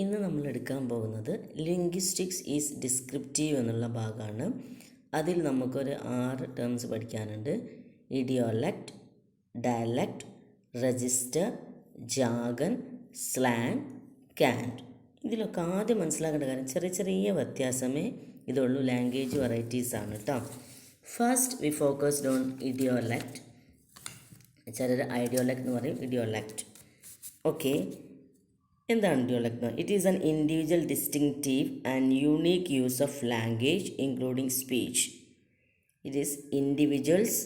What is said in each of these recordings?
ഇന്ന് നമ്മൾ എടുക്കാൻ പോകുന്നത് ലിംഗ്വിസ്റ്റിക്സ് ഈസ് ഡിസ്ക്രിപ്റ്റീവ് എന്നുള്ള ഭാഗമാണ്. അതിൽ നമുക്കൊരു 6 ടേംസ് പഠിക്കാനുണ്ട്. ഇഡിയോലക്റ്റ്, dialect, register, jargon, slang, Kant. ഇതിലൊക്കെ ആദ്യം മനസ്സിലാക്കേണ്ട കാര്യം ചെറിയ ചെറിയ വ്യത്യാസമേ ഇതുള്ളൂ. ലാംഗ്വേജ് വെറൈറ്റീസ് ആണ് കേട്ടോ. First we focused on idiolect. ചിലർ ഐഡിയോലക്റ്റ് എന്ന് പറയും, ഇഡിയോലക്റ്റ്. ഓക്കെ, എന്താണ് idiolect? It is an individual distinctive and unique use of language including speech. It is individuals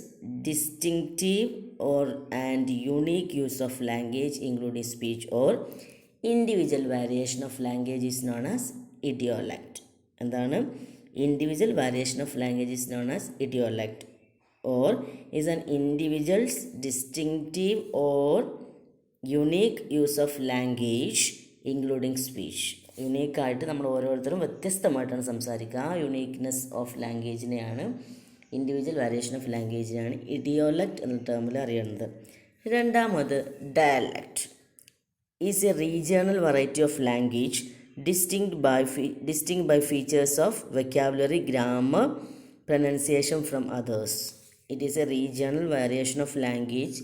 distinctive or and unique use of language including speech or individual variation of language is known as idiolect. എന്താണ്? Individual variation of language is known as idiolect or is an individual's distinctive or unique use of language including speech. യുണീക്കായിട്ട് നമ്മൾ ഓരോരുത്തരും വ്യത്യസ്തമായിട്ടാണ് സംസാരിക്കുക. ആ uniqueness of ലാംഗ്വേജിനെയാണ്, individual variation of ലാംഗ്വേജിനെയാണ് idiolect എന്ന ടേമിൽ അറിയുന്നത്. രണ്ടാമത് dialect is a regional variety of language distinct by features of vocabulary, grammar, pronunciation from others. It is a regional variation of language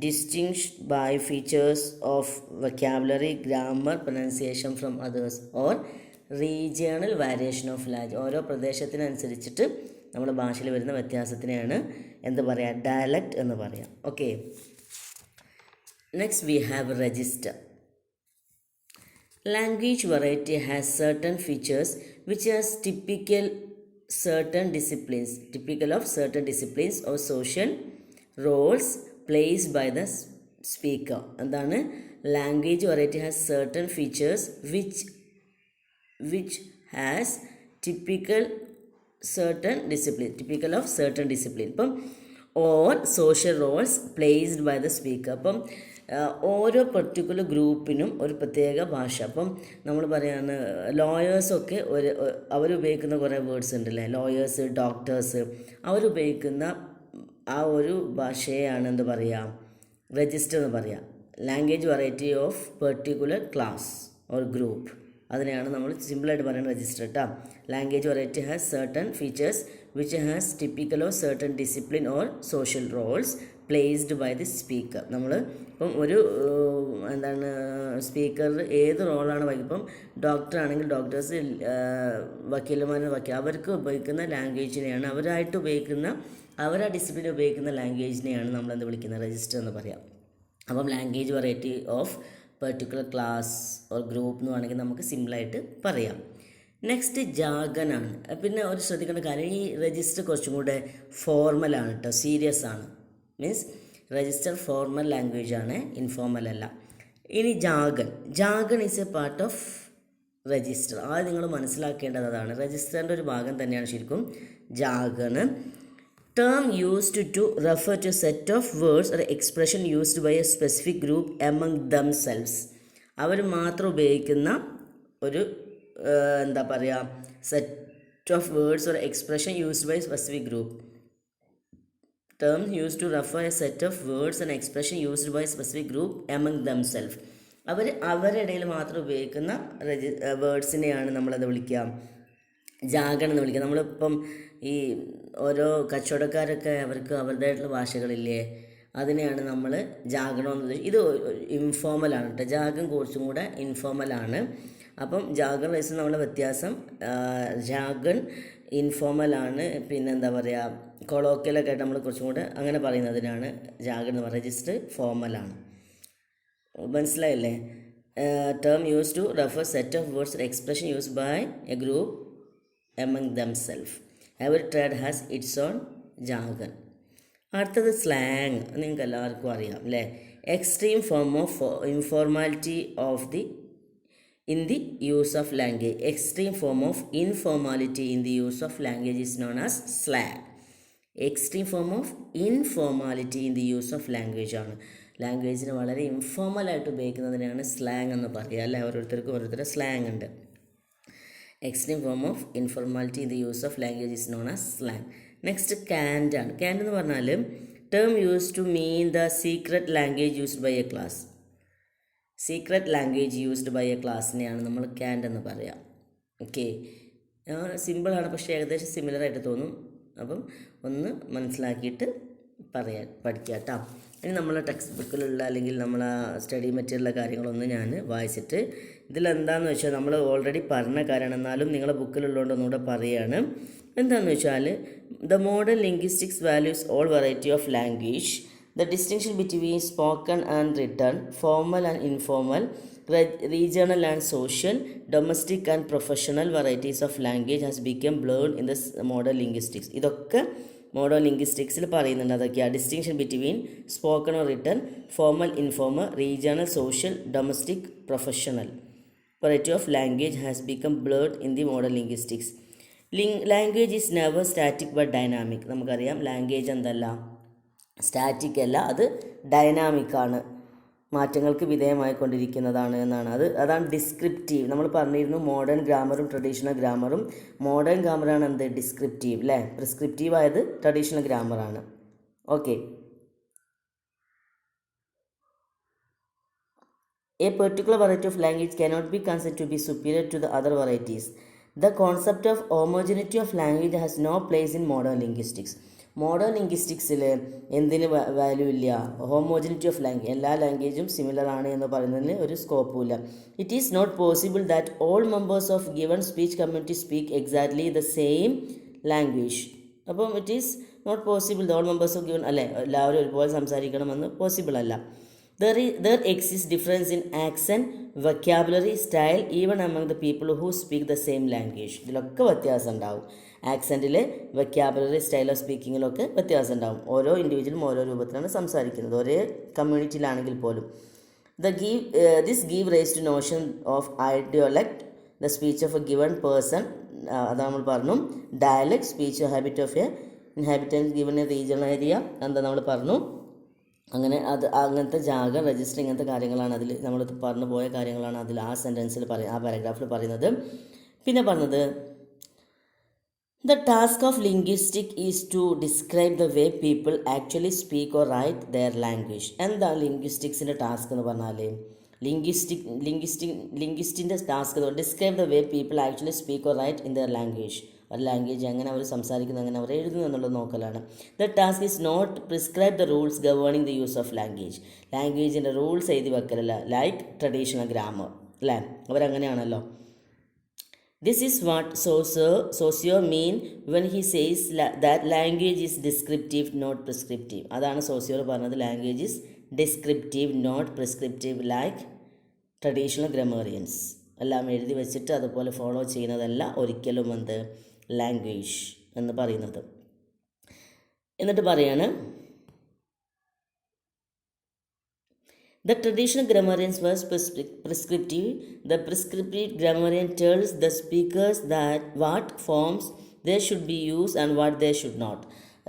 distinguished by features of vocabulary, grammar, pronunciation from others or regional variation of language. ഓരോ പ്രദേശത്തിനനുസരിച്ചിട്ട് നമ്മുടെ ഭാഷയിൽ വരുന്ന വ്യത്യാസത്തിനെയാണ് എന്ത് പറയുക? Dialect എന്ന് പറയാം. Okay, next we have register. Language variety has certain features which are typical of certain disciplines or social roles placed by the speaker. എന്താണ്? Language variety has certain features which has typical of certain discipline ഇപ്പം or social roles placed by the speaker. അപ്പം ഓരോ particular ഗ്രൂപ്പിനും ഒരു പ്രത്യേക ഭാഷ. അപ്പം നമ്മൾ പറയാണ് ലോയേഴ്സൊക്കെ അവരുപയോഗിക്കുന്ന കുറേ വേർഡ്സ് ഉണ്ടല്ലേ, ലോയേഴ്സ്, ഡോക്ടേഴ്സ്, അവരുപയോഗിക്കുന്ന ആ ഒരു ഭാഷയാണ് എന്ത് പറയുക? രജിസ്റ്റർ എന്ന് പറയുക. Language variety of particular class or group, അതിനെയാണ് നമ്മൾ സിമ്പിളായിട്ട് പറയുന്നത് രജിസ്റ്റർ കേട്ടോ. Language variety has certain features which has typical of certain discipline or social roles placed by the speaker. നമ്മൾ ഇപ്പം ഒരു സ്പീക്കർ ഏത് റോളാണ് വഹിക്കും. ഇപ്പം ഡോക്ടറാണെങ്കിൽ ഡോക്ടേഴ്സ്, വക്കീലന്മാർ അവർക്ക് ഉപയോഗിക്കുന്ന ലാംഗ്വേജിനെയാണ്, അവരാ ഡിസിപ്ലിൻ ഉപയോഗിക്കുന്ന ലാംഗ്വേജിനെയാണ് നമ്മളെന്ത് വിളിക്കുന്നത്? രജിസ്റ്റർ എന്ന് പറയാം. അപ്പം language variety of particular class or group എന്ന് വേണമെങ്കിൽ നമുക്ക് സിമ്പിളായിട്ട് പറയാം. നെക്സ്റ്റ് ജാഗനാണ്. പിന്നെ ഒരു ശ്രദ്ധിക്കേണ്ട കാര്യം, ഈ രജിസ്റ്റർ കുറച്ചും കൂടെ ഫോർമലാണ് കേട്ടോ, സീരിയസ് ആണ്. മീൻസ് രജിസ്റ്റർ ഫോർമൽ ലാംഗ്വേജ് ആണ്, ഇൻഫോർമൽ അല്ല. ഇനി jargon is a part of register. ആദ്യം നിങ്ങൾ മനസ്സിലാക്കേണ്ടത് അതാണ്. രജിസ്റ്ററിൻ്റെ ഒരു ഭാഗം തന്നെയാണ് ശരിക്കും ജാഗന്. Term used to refer to a set of words or expression used by a specific group among themselves. അവർ മാത്രം ഉപയോഗിക്കുന്ന ഒരു എന്താ പറയുക, set of words or expression used by specific group. Term used to refer a set of words and expression used by a specific group among themselves. അവരുടെ ഇടയിൽ മാത്രം ഉപയോഗിക്കുന്ന വേർഡ്സിനെയാണ് നമ്മളത് വിളിക്കുക ജാഗൻ എന്ന് വിളിക്കുക. നമ്മളിപ്പം ഈ ഓരോ കച്ചവടക്കാരൊക്കെ അവർക്ക് അവരുടേതായിട്ടുള്ള ഭാഷകളില്ലേ, അതിനെയാണ് നമ്മൾ ജാഗണം എന്ന്. ഇത് ഇൻഫോർമലാണ് കേട്ടോ. ജാഗൻ കുറച്ചും കൂടെ ഇൻഫോർമലാണ്. അപ്പം ജാഗൻ വയസ്സ് നമ്മളെ വ്യത്യാസം, ജാഗൻ ഇൻഫോർമലാണ്. പിന്നെ എന്താ പറയുക, കൊളോക്കിയലൊക്കെ ആയിട്ട് നമ്മൾ കുറച്ചും കൂടെ അങ്ങനെ പറയുന്നതിനാണ് ജാഗൻ എന്ന് പറയുക. രജിസ്റ്റർ ഫോർമലാണ്. മനസ്സിലായില്ലേ? Term use to refer set of words expression used by a group among themselves. Every trade has its own jargon. അടുത്തത് സ്ലാങ്. നിങ്ങൾക്ക് എല്ലാവർക്കും അറിയാം അല്ലേ? Extreme form of informality in the use of language. Extreme form of informality in the use of language is known as slang. Extreme form of informality in the use of language ആണ്. ലാംഗ്വേജിന് വളരെ ഇൻഫോർമലായിട്ട് ഉപയോഗിക്കുന്നതിനാണ് slang എന്ന് പറയുക അല്ലേ? ഓരോരുത്തരുടെ slang ഉണ്ട്. Extreme form of informality in the use of language is known as slang. Next, canned ആണ്. canned എന്ന് പറഞ്ഞാൽ term used to mean the secret language used by a class. Secret language used by a ക്ലാസ്സിനെയാണ് നമ്മൾ cant എന്ന് പറയാം. Okay, സിമ്പിളാണ്, പക്ഷേ ഏകദേശം സിമിലറായിട്ട് തോന്നും. അപ്പം ഒന്ന് മനസ്സിലാക്കിയിട്ട് പഠിക്കുക കേട്ടോ. ഇനി നമ്മളെ ടെക്സ്റ്റ് ബുക്കിലുള്ള അല്ലെങ്കിൽ നമ്മളെ സ്റ്റഡി മെറ്റീരിയലുള്ള കാര്യങ്ങളൊന്നും ഞാൻ വായിച്ചിട്ട് ഇതിലെന്താണെന്ന് വെച്ചാൽ നമ്മൾ ഓൾറെഡി പറഞ്ഞ കാര്യമാണ്, എന്നാലും നിങ്ങളെ ബുക്കിലുള്ളതുകൊണ്ട് ഒന്നുകൂടെ പറയുകയാണ്. എന്താണെന്ന് വെച്ചാൽ the modern linguistics values all variety of language. The distinction between spoken and written, formal and informal, regional and social, domestic and professional varieties of language has become blurred in this modern linguistics. ഇതൊക്കെ modern ലിംഗ്വിസ്റ്റിക്സിൽ പറയുന്നുണ്ട്. അതൊക്കെയാണ് distinction between spoken or written, formal, informal, regional, social, domestic, professional variety of language has become blurred in the modern linguistics. Language is never static but dynamic. നമുക്കറിയാം language എന്തല്ല, static അല്ല, അത് dynamic ആണ്, മാറ്റങ്ങൾക്ക് വിധേയമായിക്കൊണ്ടിരിക്കുന്നതാണ് എന്നാണ്. അതാണ് ഡിസ്ക്രിപ്റ്റീവ്. നമ്മൾ പറഞ്ഞിരുന്നു മോഡേൺ ഗ്രാമറും ട്രഡീഷണൽ ഗ്രാമറും. മോഡേൺ ഗ്രാമറാണ് എന്ത്, ഡിസ്ക്രിപ്റ്റീവ് അല്ലേ. പ്രിസ്ക്രിപ്റ്റീവ് ആയത് ട്രഡീഷണൽ ഗ്രാമറാണ്. Okay, a particular variety of language cannot be considered to be superior to the other varieties. The concept of homogeneity of language has no place in modern linguistics. Modern ലിംഗ്വിസ്റ്റിക്സിൽ എന്തിന് value ഇല്ല, homogeneity of language, എല്ലാ ലാംഗ്വേജും similar ആണ് എന്ന് പറയുന്നതിന് ഒരു സ്കോപ്പുമില്ല. It is not possible that all members of given speech community speak exactly the same language. അപ്പം it is not possible all members of given അല്ലേ, എല്ലാവരും ഒരുപോലെ സംസാരിക്കണമെന്ന് പോസിബിൾ അല്ല. There exists difference in accent, vocabulary, style even among the people who speak the same language. ഇതിലൊക്കെ വ്യത്യാസം ഉണ്ടാവും. ആക്സെൻറ്റിൽ, vocabulary, style of സ്പീക്കിങ്ങിലൊക്കെ വ്യത്യാസം ഉണ്ടാവും. ഓരോ ഇൻഡിവിജ്വലും ഓരോ രൂപത്തിലാണ് സംസാരിക്കുന്നത്, ഒരേ കമ്മ്യൂണിറ്റിയിലാണെങ്കിൽ പോലും. This give rise to notion of idiolect, the speech of a given person. അത് നമ്മൾ പറഞ്ഞു. Dialect, speech habit of a inhabitant given a regional area, എന്താ നമ്മൾ പറഞ്ഞു. അങ്ങനെ അങ്ങനത്തെ ജാഗ, രജിസ്റ്റർ, ഇങ്ങനത്തെ കാര്യങ്ങളാണ് അതിൽ നമ്മൾ പറഞ്ഞു പോയ കാര്യങ്ങളാണ് അതിൽ ആ സെൻറ്റൻസിൽ ആ പാരഗ്രാഫിൽ പറയുന്നത്. പിന്നെ പറഞ്ഞത് the task of linguistic is to describe the way people actually speak or write their language. എന്താണ് ലിംഗ്വിസ്റ്റിക്സിൻ്റെ ടാസ്ക് എന്ന് പറഞ്ഞാൽ, ലിംഗ്വിസ്റ്റിൻ്റെ task describe the way people actually speak or write in their language. ഒരു ലാംഗ്വേജ് എങ്ങനെ അവർ സംസാരിക്കുന്നു, എങ്ങനെ അവർ എഴുതുന്നു എന്നുള്ളത് നോക്കലാണ്. The task is not prescribe the rules governing the use of language. ലാംഗ്വേജിൻ്റെ റൂൾസ് എഴുതി വെക്കലല്ല, ലൈക്ക് ട്രഡീഷണൽ ഗ്രാമർ അല്ലേ, അവരങ്ങനെയാണല്ലോ. This is what socio mean when he says that language is descriptive not prescriptive. അതാണ് സോസിയോ പറഞ്ഞത്, language is descriptive not prescriptive like traditional grammarians. എല്ലാം എഴുതി വെച്ചിട്ട് അതുപോലെ ഫോളോ ചെയ്യുന്നതല്ല ഒരിക്കലും എന്ത് ലാംഗ്വേജ് എന്ന് പറയുന്നത്. എന്നിട്ട് പറയാണ്, the traditional grammarians was prescriptive. The prescriptive grammarian tells the speakers that what forms they should be used and what they should not.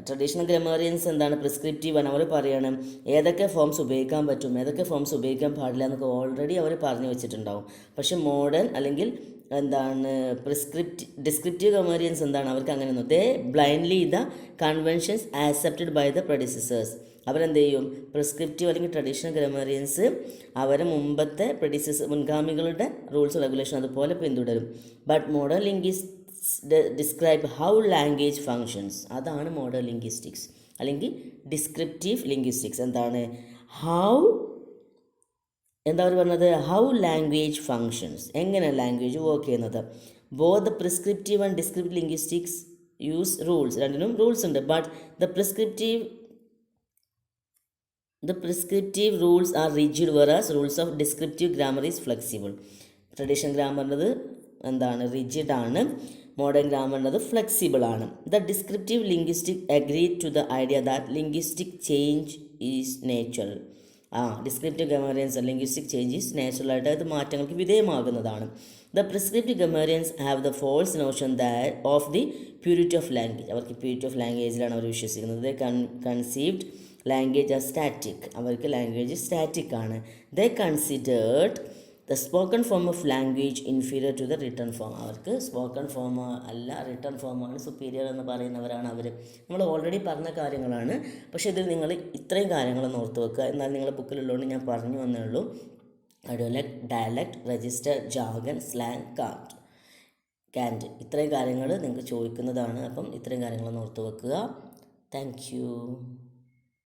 Traditional grammarians എന്താണ്, പ്രിസ്ക്രിപ്റ്റീവ് ആണ്. അവർ പറയണം ഏതൊക്കെ ഫോംസ് ഉപയോഗിക്കാൻ പറ്റും, ഏതൊക്കെ ഫോംസ് ഉപയോഗിക്കാൻ പാടില്ല എന്നൊക്കെ ഓൾറെഡി അവർ പറഞ്ഞു വെച്ചിട്ടുണ്ടാവും. പക്ഷേ മോഡേൺ അല്ലെങ്കിൽ എന്താണ് ഡിസ്ക്രിപ്റ്റീവ് ഗ്രമേറിയൻസ് എന്താണ്, അവർക്ക് അങ്ങനെയൊന്നും, they blindly the conventions accepted by the producers. അവരെന്ത് ചെയ്യും, പ്രിസ്ക്രിപ്റ്റീവ് അല്ലെങ്കിൽ ട്രഡീഷണൽ ഗ്രമേറിയൻസ് അവരെ മുമ്പത്തെ മുൻഗാമികളുടെ റൂൾസ് റെഗുലേഷൻ അതുപോലെ പിന്തുടരും. But modern linguist describe how language functions. അതാണ് മോഡേൺ ലിംഗ്വിസ്റ്റിക്സ് അല്ലെങ്കിൽ ഡിസ്ക്രിപ്റ്റീവ് ലിംഗ്വിസ്റ്റിക്സ്. എന്താണ്, എന്താ അവർ പറഞ്ഞത്, ഹൗ ലാംഗ്വേജ് ഫങ്ഷൻസ്, എങ്ങനെ ലാംഗ്വേജ് വർക്ക് ചെയ്യുന്നത്. Both the prescriptive and descriptive linguistics use rules, രണ്ടിനും റൂൾസ് ഉണ്ട്. But the prescriptive rules are rigid whereas rules of descriptive grammar is flexible. Traditional ഗ്രാമറിൻ്റെത് എന്താണ്, റിജിഡ് ആണ്. മോഡേൺ ഗ്രാമറിൻ്റെത് ഫ്ലെക്സിബിൾ ആണ്. The descriptive linguistic agree to the idea that linguistic change is natural. Descriptive grammarians linguistic change is natural ആയിട്ട് അത് മാറ്റങ്ങൾക്ക് വിധേയമാകുന്നതാണ്. The prescriptive grammarians have the false notion that of the purity of language. അവർക്ക് purity of ലാംഗ്വേജിലാണ് അവർ വിശ്വസിക്കുന്നത്. They conceived language are static. അവർക്ക് language static ആണ്. They considered the spoken form of language inferior to the written form. അവർക്ക് spoken form അല്ല written ഫോമാണ് superior എന്ന് പറയുന്നവരാണ് അവർ. നമ്മൾ ഓൾറെഡി പറഞ്ഞ കാര്യങ്ങളാണ്, പക്ഷേ ഇതിൽ നിങ്ങൾ ഇത്രയും കാര്യങ്ങളൊന്ന് ഓർത്ത് വെക്കുക. എന്നാൽ നിങ്ങളുടെ ബുക്കിലുള്ളതുകൊണ്ട് ഞാൻ പറഞ്ഞു വന്നേ ഉള്ളൂ. അതുപോലെ ഡയലക്ട്, രജിസ്റ്റർ, ജാർഗൻ, സ്ലാങ്, കാൻറ്റ് ഇത്രയും കാര്യങ്ങൾ നിങ്ങൾക്ക് ചോദിക്കുന്നതാണ്. അപ്പം ഇത്രയും കാര്യങ്ങളൊന്ന് ഓർത്ത് വെക്കുക. Thank you.